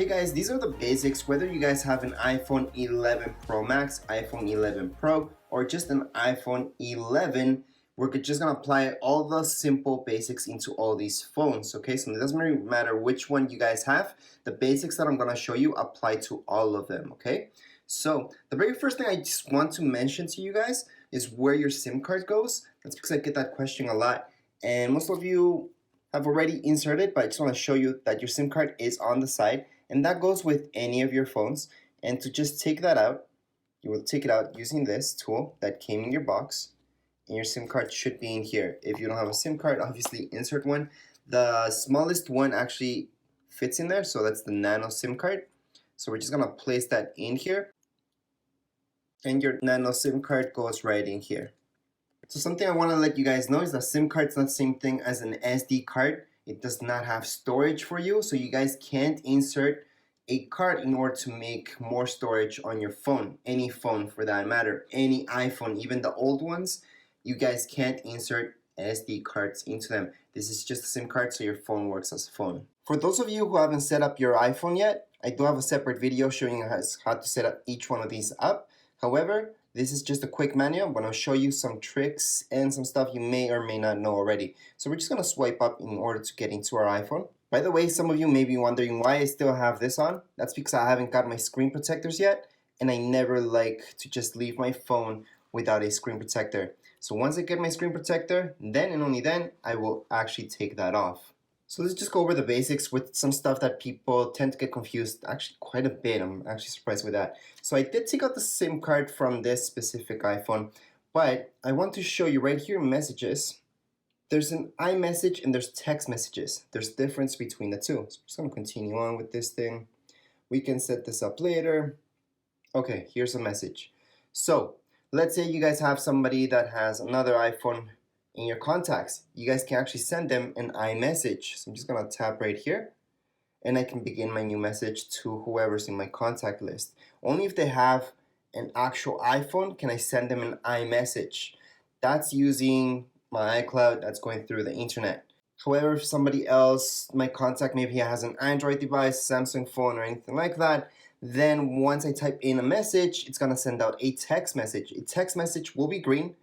Okay guys, these are the basics. Whether you guys have an iPhone 11 Pro Max, iPhone 11 Pro, or just an iPhone 11, we're just gonna apply all the simple basics into all these phones. Okay, so it doesn't really matter which one you guys have. The basics that I'm gonna show you apply to all of them. Okay, so the very first thing I just want to mention to you guys is where your SIM card goes. That's because I get that question a lot, and most of you have already inserted, but I just want to show you that your SIM card is on the side, and that goes with any of your phones. And to just take that out, you will take it out using this tool that came in your box, and your SIM card should be in here. If you don't have a SIM card, obviously insert one. The smallest one actually fits in there, so that's the nano SIM card. So we're just gonna place that in here, and your nano SIM card goes right in here. So something I want to let you guys know is that SIM card is not the same thing as an SD card. It does not have storage for you, so you guys can't insert a card in order to make more storage on your phone. Any phone for that matter, any iPhone, even the old ones, you guys can't insert SD cards into them. This is just a SIM card, so your phone works as a phone. For those of you who haven't set up your iPhone yet, I do have a separate video showing you how to set up each one of these up. However, this is just a quick manual. I'm going to show you some tricks and some stuff you may or may not know already. So we're just going to swipe up in order to get into our iPhone. By the way, some of you may be wondering why I still have this on. That's because I haven't got my screen protectors yet, and I never like to just leave my phone without a screen protector. So once I get my screen protector, then and only then I will actually take that off. So let's just go over the basics with some stuff that people tend to get confused actually quite a bit. I'm actually surprised with that. So I did take out the SIM card from this specific iPhone, but I want to show you right here messages. There's an iMessage and there's text messages. There's a difference between the two. So I'm just going to continue on with this thing. We can set this up later. Okay, here's a message. So let's say you guys have somebody that has another iPhone in your contacts. You guys can actually send them an iMessage. So I'm just gonna tap right here, and I can begin my new message to whoever's in my contact list. Only if they have an actual iPhone can I send them an iMessage. That's using my iCloud, that's going through the internet. However, if somebody else, my contact, maybe he has an Android device, Samsung phone, or anything like that, then once I type in a message, it's gonna send out a text message. A text message will be green,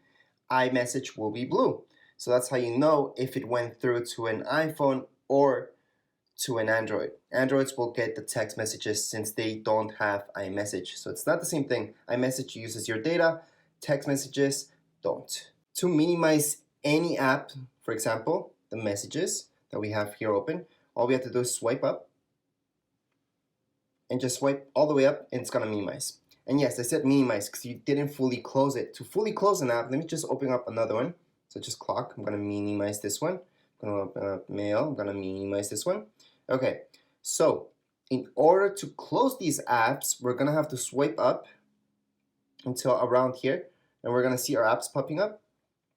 iMessage will be blue. So that's how you know if it went through to an iPhone or to an Android. Androids will get the text messages since they don't have iMessage. So it's not the same thing. iMessage uses your data, text messages don't. To minimize any app, for example, the messages that we have here open, all we have to do is swipe up and just swipe all the way up, and it's gonna minimize. And yes, I said minimize because you didn't fully close it. To fully close an app, let me just open up another one. So just clock, I'm gonna minimize this one. I'm gonna open up mail, I'm gonna minimize this one. Okay, so in order to close these apps, we're gonna have to swipe up until around here, and we're gonna see our apps popping up.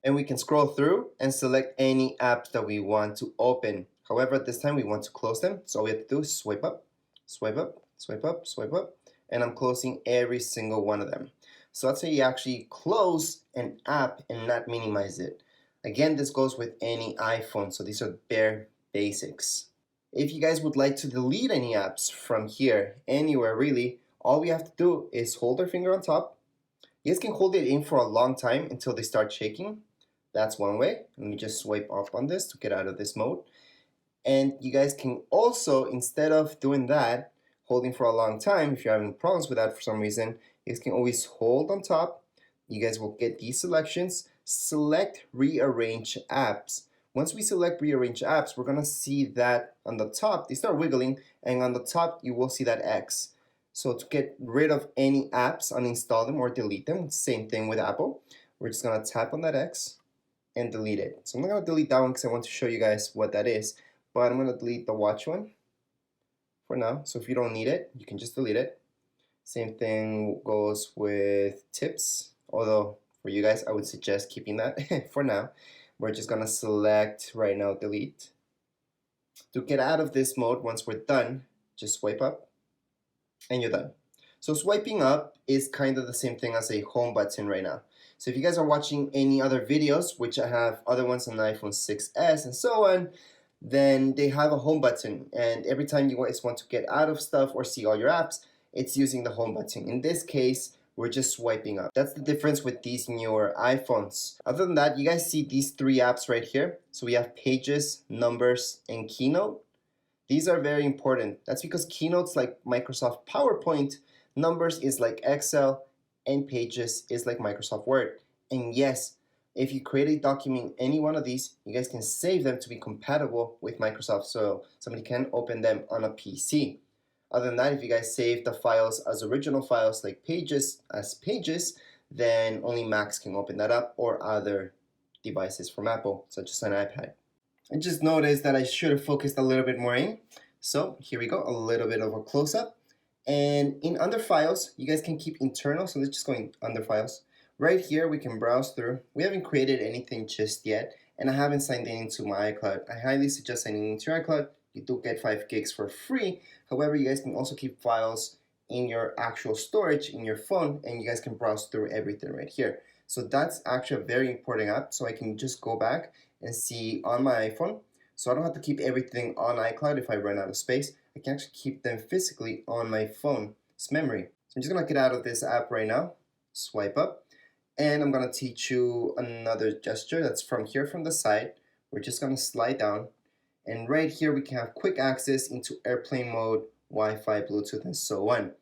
And we can scroll through and select any apps that we want to open. However, at this time we want to close them. So all we have to do is swipe up, swipe up, swipe up, swipe up, and I'm closing every single one of them. So that's how you actually close an app and not minimize it. Again, this goes with any iPhone, so these are bare basics. If you guys would like to delete any apps from here, anywhere really, all we have to do is hold our finger on top. You guys can hold it in for a long time until they start shaking. That's one way. Let me just swipe up on this to get out of this mode. And you guys can also, instead of doing that, holding for a long time, if you're having problems with that for some reason, you guys can always hold on top. You guys will get these selections. Select rearrange apps. Once we select rearrange apps, we're gonna see that on the top, they start wiggling, and on the top you will see that X. So to get rid of any apps, uninstall them or delete them, same thing with Apple. We're just gonna tap on that X and delete it. So I'm not gonna delete that one because I want to show you guys what that is, but I'm gonna delete the watch one for now. So if you don't need it, you can just delete it. Same thing goes with tips, although for you guys I would suggest keeping that for now. We're just gonna select right now delete. To get out of this mode, once we're done, just swipe up and you're done. So swiping up is kind of the same thing as a home button right now. So if you guys are watching any other videos, which I have other ones on the iPhone 6s and so on, then they have a home button, and every time you guys want to get out of stuff or see all your apps, it's using the home button. In this case, we're just swiping up. That's the difference with these newer iPhones. Other than that, you guys see these three apps right here. So we have Pages, Numbers, and Keynote. These are very important. That's because Keynote's like Microsoft PowerPoint, Numbers is like Excel, and Pages is like Microsoft Word. And yes, if you create a document in any one of these, you guys can save them to be compatible with Microsoft, so somebody can open them on a PC. Other than that, if you guys save the files as original files like Pages as Pages, then only Macs can open that up, or other devices from Apple, such as an iPad. I just noticed that I should have focused a little bit more in. So here we go, a little bit of a close-up. And in under files, you guys can keep internal, so let's just go in under files. Right here, we can browse through. We haven't created anything just yet, and I haven't signed in into my iCloud. I highly suggest signing into your iCloud. You do get 5 gigs for free. However, you guys can also keep files in your actual storage in your phone, and you guys can browse through everything right here. So that's actually a very important app, so I can just go back and see on my iPhone. So I don't have to keep everything on iCloud if I run out of space. I can actually keep them physically on my phone's memory. So I'm just gonna get out of this app right now, swipe up, and I'm gonna teach you another gesture that's from here from the side. We're just gonna slide down, and right here we can have quick access into airplane mode, Wi-Fi, Bluetooth, and so on.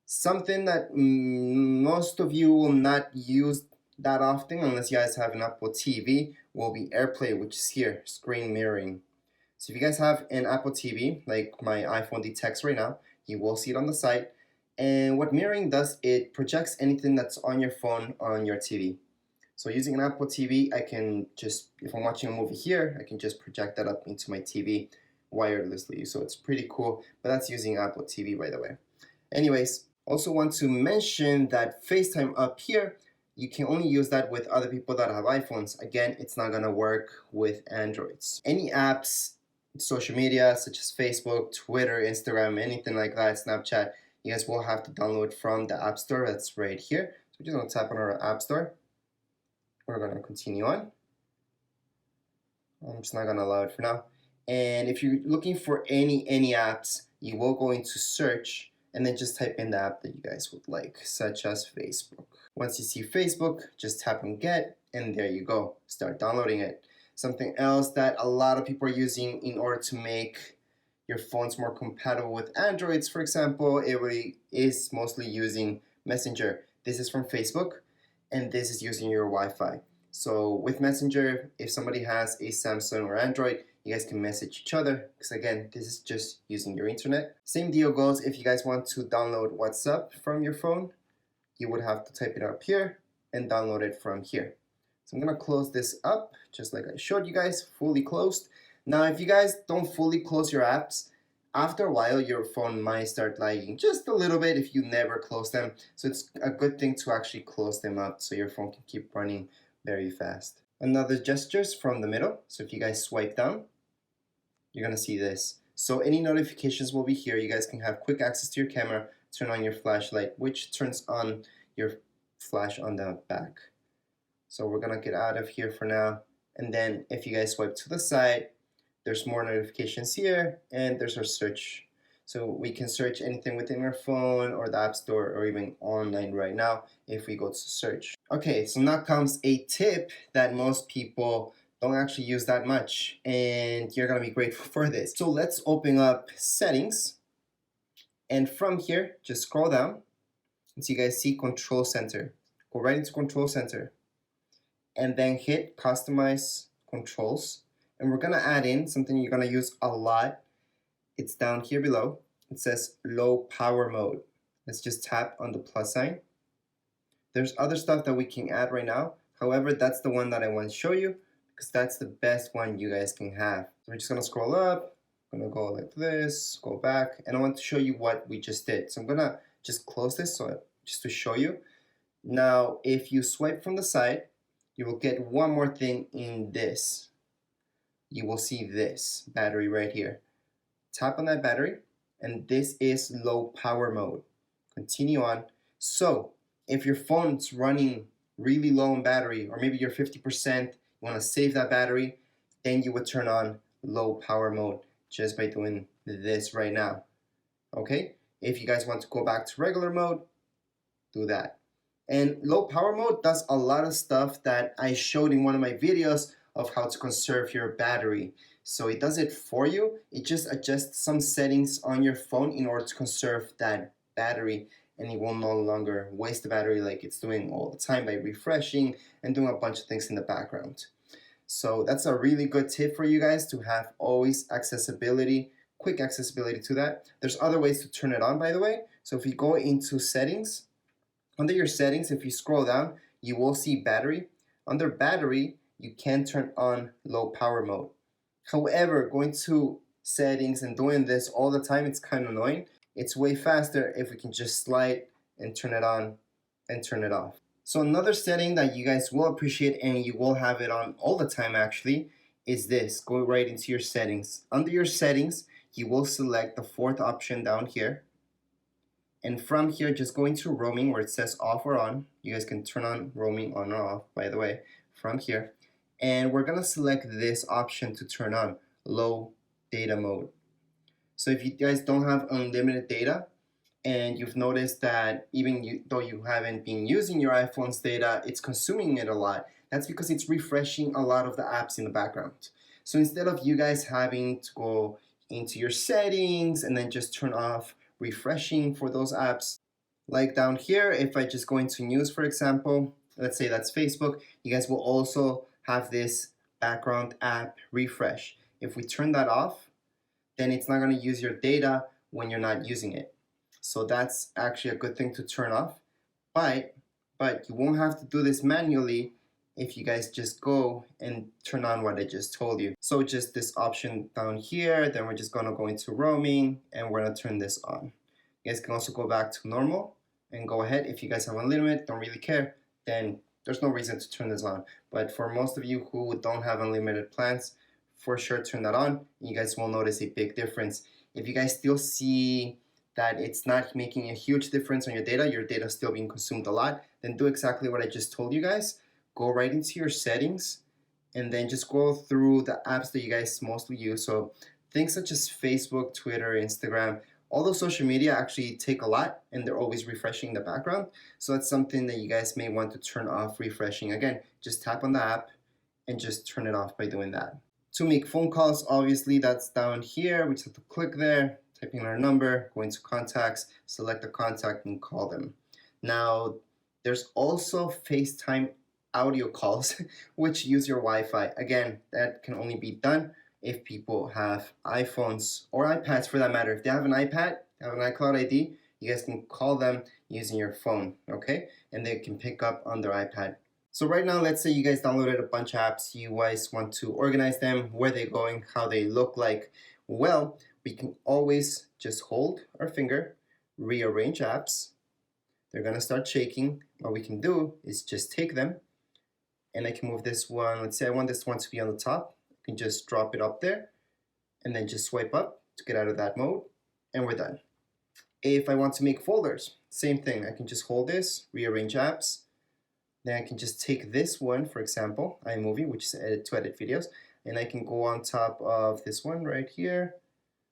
Something that most of you will not use that often unless you guys have an Apple TV will be AirPlay, which is here, screen mirroring. So if you guys have an Apple TV, like my iPhone detects right now, you will see it on the side. And what mirroring does, it projects anything that's on your phone on your TV. So using an Apple TV, I can just, if I'm watching a movie here, I can just project that up into my TV wirelessly. So it's pretty cool, but that's using Apple TV, by the way. Anyways, also want to mention that FaceTime up here, you can only use that with other people that have iPhones. Again, it's not gonna work with Androids. Any apps, social media such as Facebook, Twitter, Instagram, anything like that, Snapchat, you guys will have to download from the App Store. That's right here. So we're just gonna tap on our App Store. We're gonna continue on. I'm just not gonna allow it for now. And if you're looking for any apps, you will go into search and then just type in the app that you guys would like, such as Facebook. Once you see Facebook, just tap on get, and there you go. Start downloading it. Something else that a lot of people are using in order to make your phones more compatible with Androids, for example, it really is mostly using Messenger. This is from Facebook, and this is using your Wi-Fi. So with Messenger, if somebody has a Samsung or Android, you guys can message each other, because again, this is just using your internet. Same deal goes if you guys want to download WhatsApp from your phone. You would have to type it up here and download it from here. So I'm gonna close this up, just like I showed you guys, fully closed. Now, if you guys don't fully close your apps, after a while, your phone might start lagging just a little bit if you never close them. So it's a good thing to actually close them up so your phone can keep running very fast. Another gestures from the middle. So if you guys swipe down, you're gonna see this. So any notifications will be here. You guys can have quick access to your camera, turn on your flashlight, which turns on your flash on the back. So we're gonna get out of here for now. And then if you guys swipe to the side, there's more notifications here, and there's our search. So we can search anything within our phone or the App Store or even online right now if we go to search. Okay, so now comes a tip that most people don't actually use that much, and you're gonna be grateful for this. So let's open up settings, and from here, just scroll down, and so you guys see Control Center. Go right into Control Center, and then hit Customize Controls. And we're gonna add in something you're gonna use a lot. It's down here below. It says low power mode. Let's just tap on the plus sign. There's other stuff that we can add right now. However, that's the one that I want to show you because that's the best one you guys can have. So we're just gonna scroll up. I'm gonna go like this, go back, and I want to show you what we just did. So I'm gonna just close this just to show you. Now, if you swipe from the side, you will get one more thing in this. You will see this battery right here. Tap on that battery, and this is low power mode. Continue on. So if your phone's running really low on battery, or maybe you're 50%, you want to save that battery, then you would turn on low power mode just by doing this right now. Okay, if you guys want to go back to regular mode, do that. And low power mode does a lot of stuff that I showed in one of my videos of how to conserve your battery. So it does it for you. It just adjusts some settings on your phone in order to conserve that battery, and it will no longer waste the battery like it's doing all the time by refreshing and doing a bunch of things in the background. So that's a really good tip for you guys to have always accessibility, quick accessibility to that. There's other ways to turn it on, by the way. So if you go into settings, under your settings, if you scroll down, you will see battery. Under battery, you can turn on low power mode. However, going to settings and doing this all the time, it's kind of annoying. It's way faster if we can just slide and turn it on and turn it off. So another setting that you guys will appreciate, and you will have it on all the time actually, is this. Go right into your settings. Under your settings, you will select the fourth option down here. And from here, just go into roaming where it says off or on. You guys can turn on roaming on or off, by the way, from here. And we're gonna select this option to turn on, low data mode. So if you guys don't have unlimited data, and you've noticed that though you haven't been using your iPhone's data, it's consuming it a lot, that's because it's refreshing a lot of the apps in the background. So instead of you guys having to go into your settings and then just turn off refreshing for those apps, like down here, if I just go into news, for example, let's say that's Facebook, you guys will also have this background app refresh. If we turn that off, then it's not going to use your data when you're not using it. So that's actually a good thing to turn off. But you won't have to do this manually if you guys just go and turn on what I just told you. So just this option down here, then we're just gonna go into roaming and we're gonna turn this on. You guys can also go back to normal and go ahead. If you guys have unlimited, don't really care, then there's no reason to turn this on. But for most of you who don't have unlimited plans, for sure turn that on. You guys will notice a big difference. If you guys still see that it's not making a huge difference on your data still being consumed a lot, then do exactly what I just told you guys. Go right into your settings and then just go through the apps that you guys mostly use. So things such as Facebook, Twitter, Instagram, all those social media actually take a lot and they're always refreshing in the background. So that's something that you guys may want to turn off refreshing. Again, just tap on the app and just turn it off by doing that. To make phone calls, obviously that's down here. We just have to click there, type in our number, go into contacts, select a contact and call them. Now, there's also FaceTime audio calls which use your Wi-Fi. Again, that can only be done if people have iPhones or iPads for that matter. If they have an iPad, they have an iCloud ID, you guys can call them using your phone, okay? And they can pick up on their iPad. So right now, let's say you guys downloaded a bunch of apps, you guys want to organize them, where they're going, how they look like. Well, we can always just hold our finger, rearrange apps. They're gonna start shaking. What we can do is just take them, and I can move this one. Let's say I want this one to be on the top. I can just drop it up there and then just swipe up to get out of that mode, and we're done. If I want to make folders, same thing. I can just hold this, rearrange apps. Then I can just take this one, for example, iMovie, which is to edit videos, and I can go on top of this one right here.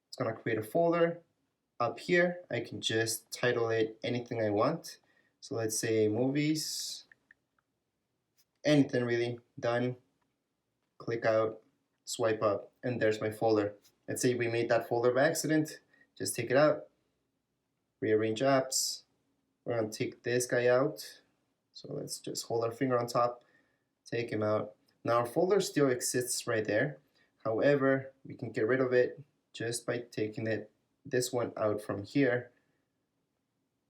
It's gonna create a folder. Up here, I can just title it anything I want. So let's say movies, anything really, done, click out, swipe up, and there's my folder. Let's say we made that folder by accident, just take it out, rearrange apps. We're gonna take this guy out. So let's just hold our finger on top, take him out. Now our folder still exists right there. However, we can get rid of it just by taking this one out from here.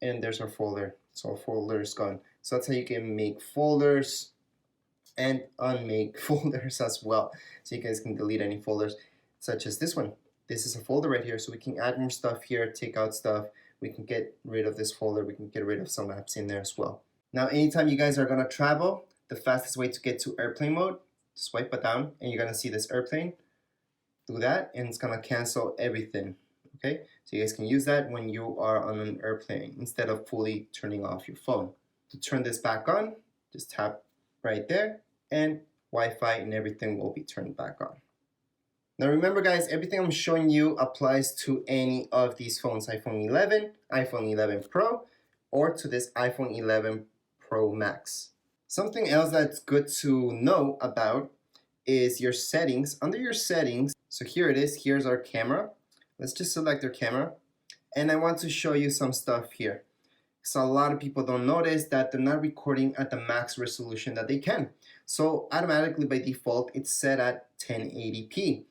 And there's our folder. So our folder is gone. So that's how you can make folders and unmake folders as well. So you guys can delete any folders, such as this one. This is a folder right here, so we can add more stuff here, take out stuff. We can get rid of this folder. We can get rid of some apps in there as well. Now, anytime you guys are gonna travel, the fastest way to get to airplane mode, swipe it down, and you're gonna see this airplane. Do that, and it's gonna cancel everything. Okay, so you guys can use that when you are on an airplane instead of fully turning off your phone. To turn this back on, just tap right there, and Wi-Fi and everything will be turned back on. Now remember guys, everything I'm showing you applies to any of these phones, iPhone 11, iPhone 11 Pro, or to this iPhone 11 Pro Max. Something else that's good to know about is your settings. Under your settings, so here it is, here's our camera. Let's just select our camera, and I want to show you some stuff here. So a lot of people don't notice that they're not recording at the max resolution that they can. So automatically by default, it's set at 1080p.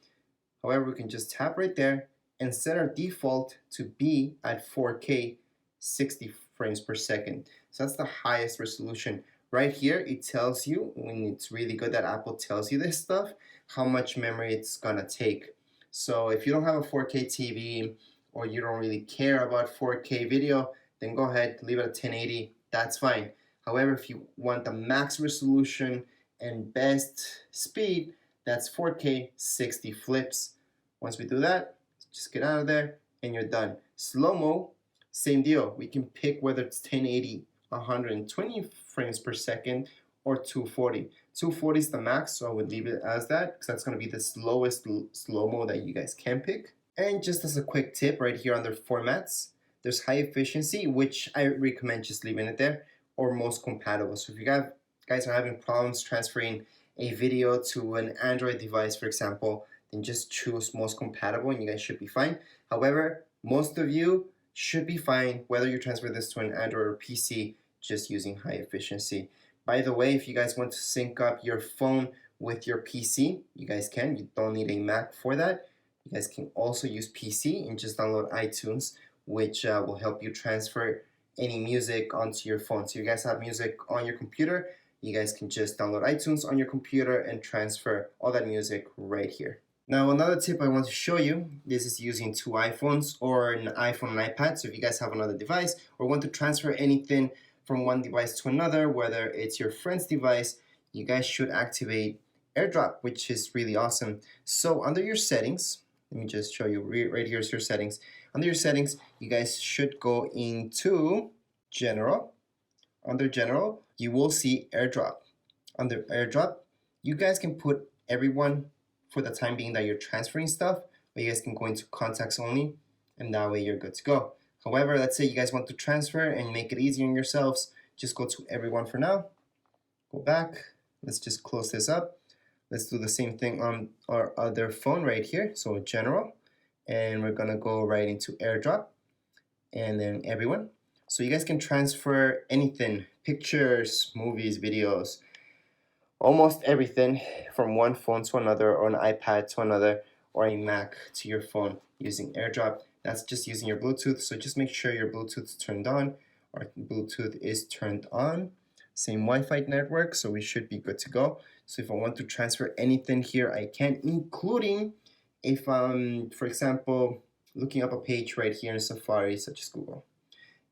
However, we can just tap right there and set our default to be at 4K 60 frames per second. So that's the highest resolution. Right here, it tells you, when it's really good that Apple tells you this stuff, how much memory it's gonna take. So if you don't have a 4K TV or you don't really care about 4K video, then go ahead, leave it at 1080, that's fine. However, if you want the max resolution and best speed, that's 4K 60 flips. Once we do that, just get out of there and you're done. Slow-mo, same deal. We can pick whether it's 1080, 120 frames per second, or 240. 240 is the max, so I would leave it as that because that's going to be the slowest slow-mo that you guys can pick. And just as a quick tip, right here under formats, there's high efficiency, which I recommend just leaving it there, or most compatible. So if you guys are having problems transferring a video to an Android device, for example, then just choose most compatible and you guys should be fine. However, most of you should be fine whether you transfer this to an Android or PC just using high efficiency. By the way, if you guys want to sync up your phone with your PC, you guys can. You don't need a Mac for that. You guys can also use PC and just download iTunes, which will help you transfer any music onto your phone. So you guys have music on your computer, you guys can just download iTunes on your computer and transfer all that music right here. Now another tip I want to show you, this is using two iPhones or an iPhone and iPad. So if you guys have another device or want to transfer anything from one device to another, whether it's your friend's device, you guys should activate AirDrop, which is really awesome. So under your settings, let me just show you right here's your settings. Under your settings, you guys should go into General. Under General, you will see AirDrop. Under AirDrop, you guys can put everyone for the time being that you're transferring stuff, but you guys can go into contacts only, and that way you're good to go. However, let's say you guys want to transfer and make it easier on yourselves, just go to everyone for now. Go back. Let's just close this up. Let's do the same thing on our other phone right here. So General, and we're gonna go right into AirDrop, and then everyone. So you guys can transfer anything, pictures, movies, videos, almost everything from one phone to another, or an iPad to another, or a Mac to your phone using AirDrop. That's just using your Bluetooth, so just make sure your Bluetooth is turned on, or Bluetooth is turned on. Same Wi-Fi network, so we should be good to go. So if I want to transfer anything here, I can, including if I'm, for example, looking up a page right here in Safari, such as Google,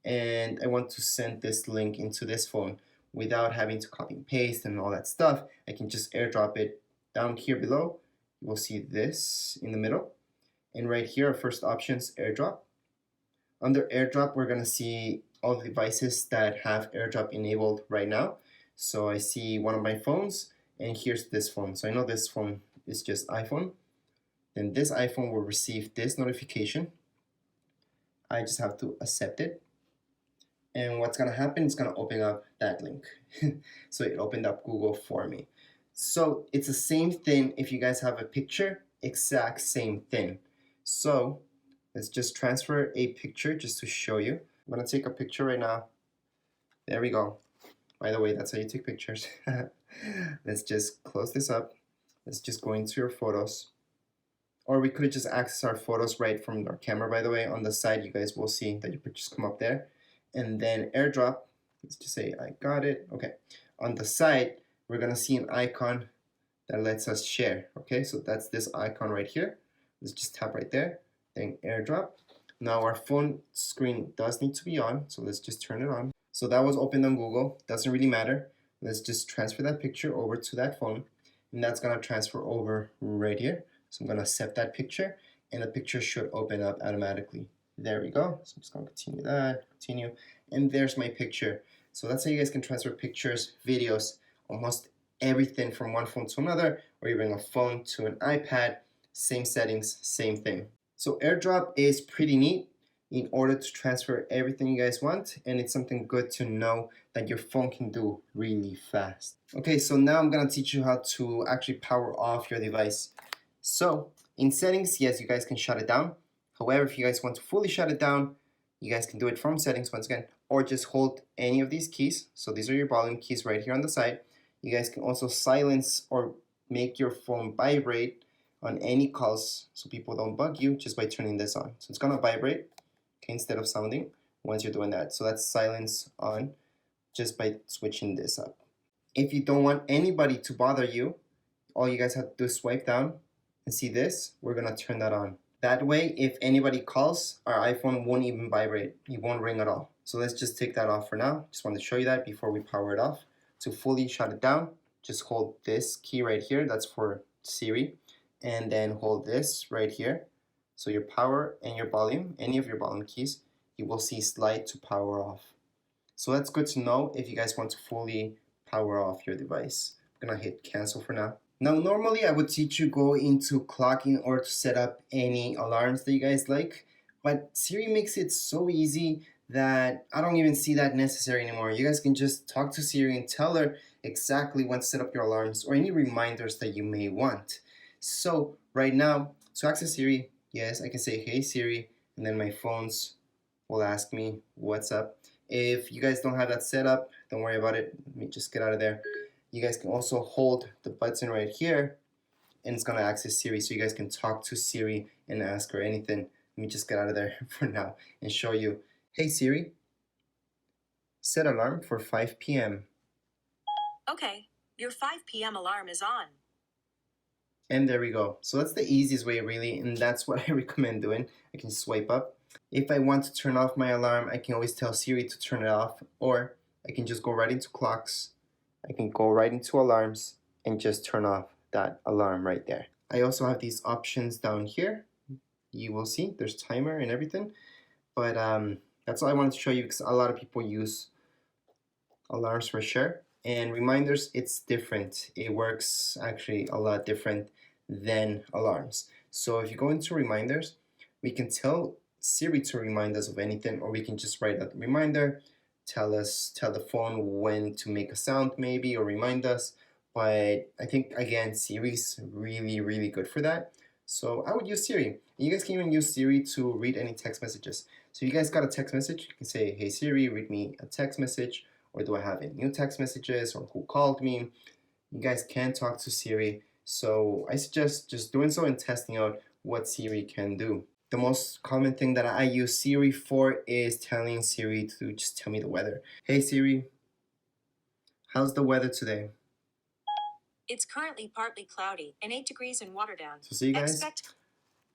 and I want to send this link into this phone without having to copy and paste and all that stuff, I can just AirDrop it down here below. You will see this in the middle. And right here, our first option is AirDrop. Under AirDrop, we're going to see all the devices that have AirDrop enabled right now. So I see one of my phones, and here's this phone. So I know this phone is just iPhone. Then this iPhone will receive this notification. I just have to accept it. And what's going to happen, it's going to open up that link. So it opened up Google for me. So it's the same thing if you guys have a picture, exact same thing. So let's just transfer a picture just to show you. I'm going to take a picture right now. There we go. By the way, that's how you take pictures. Let's just close this up. Let's just go into your photos. Or we could just access our photos right from our camera, by the way. On the side, you guys will see that your pictures come up there. And then AirDrop, let's just say I got it. Okay. On the side, we're going to see an icon that lets us share. Okay, so that's this icon right here. Let's just tap right there. Then AirDrop. Now our phone screen does need to be on, so let's just turn it on. So that was opened on Google. Doesn't really matter. Let's just transfer that picture over to that phone. And that's going to transfer over right here. So I'm going to accept that picture, and the picture should open up automatically. There we go. So I'm just going to continue that, continue, and there's my picture. So that's how you guys can transfer pictures, videos, almost everything from one phone to another, or even a phone to an iPad same settings, same thing. So AirDrop is pretty neat in order to transfer everything you guys want, and it's something good to know that your phone can do really fast. Okay, so now I'm gonna teach you how to actually power off your device. So in settings, yes, you guys can shut it down. However, if you guys want to fully shut it down, you guys can do it from settings once again, or just hold any of these keys. So these are your volume keys right here on the side. You guys can also silence or make your phone vibrate on any calls so people don't bug you just by turning this on. So it's gonna vibrate, okay, instead of sounding once you're doing that. So that's silence on just by switching this up. If you don't want anybody to bother you, all you guys have to do is swipe down and see this. We're gonna turn that on. That way, if anybody calls, our iPhone won't even vibrate. It won't ring at all. So let's just take that off for now. Just wanted to show you that before we power it off. To fully shut it down, just hold this key right here. That's for Siri. And then hold this right here. So your power and your volume, any of your volume keys, you will see slide to power off. So that's good to know if you guys want to fully power off your device. I'm gonna hit cancel for now. Now normally I would teach you go into clocking or to set up any alarms that you guys like, but Siri makes it so easy that I don't even see that necessary anymore. You guys can just talk to Siri and tell her exactly when to set up your alarms or any reminders that you may want. So right now, to access Siri, yes, I can say, hey Siri, and then my phones will ask me what's up. If you guys don't have that set up, don't worry about it. Let me just get out of there. You guys can also hold the button right here and it's gonna access Siri, so you guys can talk to Siri and ask her anything. Let me just get out of there for now and show you. Hey Siri, set alarm for 5 p.m. Okay, your 5 p.m. alarm is on. And there we go. So that's the easiest way really, and that's what I recommend doing. I can swipe up. If I want to turn off my alarm, I can always tell Siri to turn it off, or I can just go right into clocks. I can go right into alarms and just turn off that alarm right there. I also have these options down here. You will see there's timer and everything, but that's all I wanted to show you because a lot of people use alarms for sure. And reminders, it's different. It works actually a lot different than alarms. So if you go into reminders, we can tell Siri to remind us of anything, or we can just write a reminder, tell the phone when to make a sound maybe, or remind us. But I think again, Siri's really good for that. So I would use Siri. You guys can even use Siri to read any text messages. So you guys got a text message, you can say, hey Siri, read me a text message, or do I have any new text messages, or who called me? You guys can talk to Siri. So I suggest just doing so and testing out what Siri can do. The most common thing that I use Siri for is telling Siri to just tell me the weather. Hey Siri, how's the weather today? It's currently partly cloudy and 8 degrees in Waterdown. So see guys,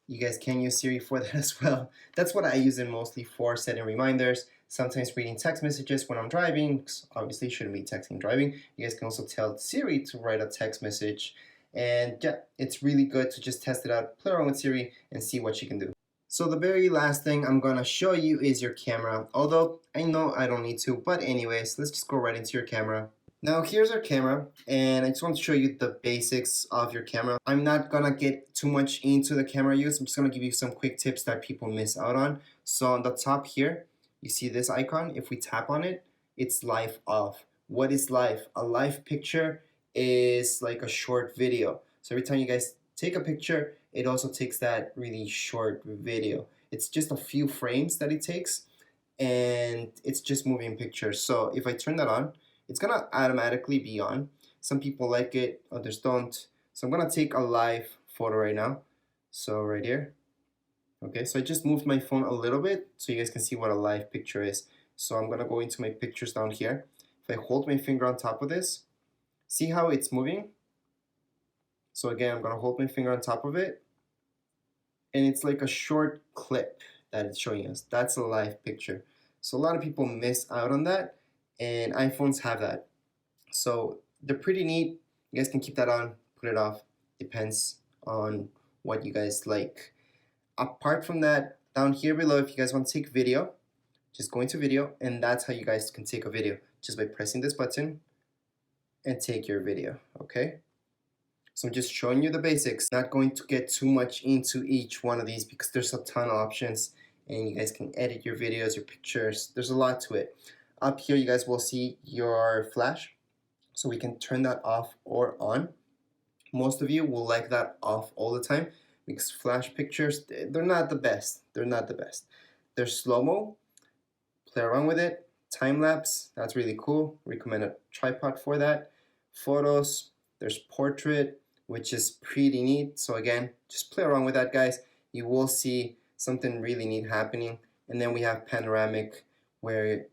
you guys can use Siri for that as well. That's what I use it mostly for, setting reminders, sometimes reading text messages when I'm driving, because obviously shouldn't be texting driving. You guys can also tell Siri to write a text message. And yeah, it's really good to just test it out, play around with Siri and see what she can do. So the very last thing I'm gonna show you is your camera. Although I know I don't need to, but anyways, let's just go right into your camera. Now here's our camera, and I just want to show you the basics of your camera. I'm not gonna get too much into the camera use. I'm just gonna give you some quick tips that people miss out on. So on the top here, you see this icon. If we tap on it, it's live off. What is live? A live picture is like a short video. So every time you guys take a picture, it also takes that really short video. It's just a few frames that it takes, and it's just moving pictures. So if I turn that on, it's gonna automatically be on. Some people like it, others don't. So I'm gonna take a live photo right now. So right here. Okay, so I just moved my phone a little bit so you guys can see what a live picture is. So I'm gonna go into my pictures down here. If I hold my finger on top of this, see how it's moving? So again, I'm gonna hold my finger on top of it, and it's like a short clip that it's showing us. That's a live picture. So a lot of people miss out on that, and iPhones have that. So they're pretty neat. You guys can keep that on, put it off. Depends on what you guys like. Apart from that, down here below, if you guys want to take video, just go into video, and that's how you guys can take a video, just by pressing this button and take your video, okay? So I'm just showing you the basics, not going to get too much into each one of these because there's a ton of options and you guys can edit your videos, your pictures. There's a lot to it. Up here you guys will see your flash, so we can turn that off or on. Most of you will like that off all the time because flash pictures, they're not the best. They're not the best. They're slow-mo, play around with it. Time lapse, that's really cool. Recommend a tripod for that. Photos, there's portrait, which is pretty neat. So again, just play around with that, guys. You will see something really neat happening. And then we have panoramic, where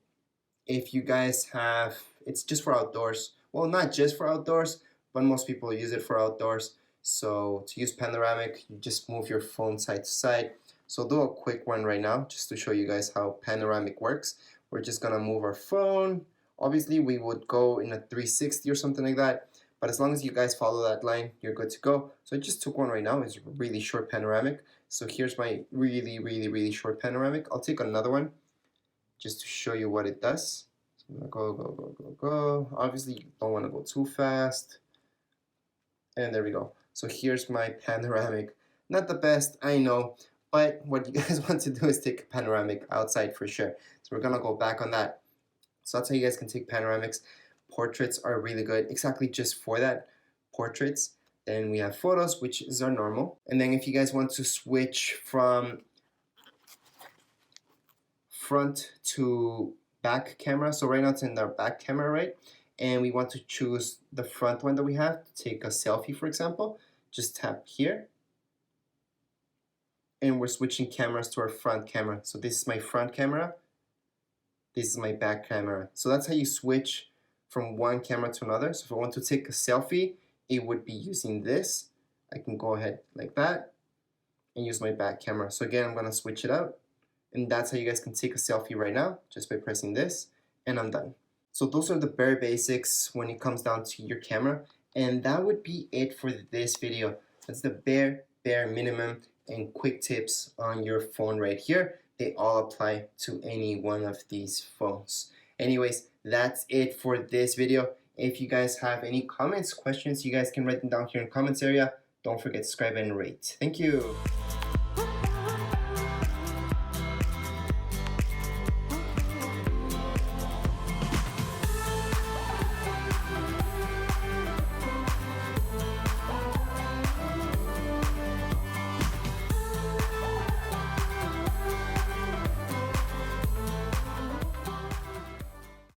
if you guys have, it's just for outdoors. Well, not just for outdoors, but most people use it for outdoors. So to use panoramic, you just move your phone side to side. So I'll do a quick one right now just to show you guys how panoramic works. We're just gonna move our phone. Obviously we would go in a 360 or something like that, but as long as you guys follow that line, you're good to go. So I just took one right now. It's a really short panoramic. So here's my really short panoramic. I'll take another one just to show you what it does. So I'm gonna go. Obviously you don't wanna go too fast. And there we go. So here's my panoramic. Not the best, I know, but what you guys want to do is take a panoramic outside for sure. So we're gonna go back on that. So that's how you guys can take panoramics. Portraits are really good, exactly just for that, portraits. Then we have photos, which is our normal. And then if you guys want to switch from front to back camera, so right now it's in our back camera, right? And we want to choose the front one that we have to take a selfie, for example, just tap here. And we're switching cameras to our front camera. So this is my front camera. This is my back camera. So that's how you switch from one camera to another. So if I want to take a selfie, it would be using this. I can go ahead like that and use my back camera. So again, I'm gonna switch it out. And that's how you guys can take a selfie right now, just by pressing this, and I'm done. So those are the bare basics when it comes down to your camera. And that would be it for this video. That's the bare minimum and quick tips on your phone right here. They all apply to any one of these phones. Anyways, that's it for this video. If you guys have any comments, questions, you guys can write them down here in the comments area. Don't forget to subscribe and rate. Thank you.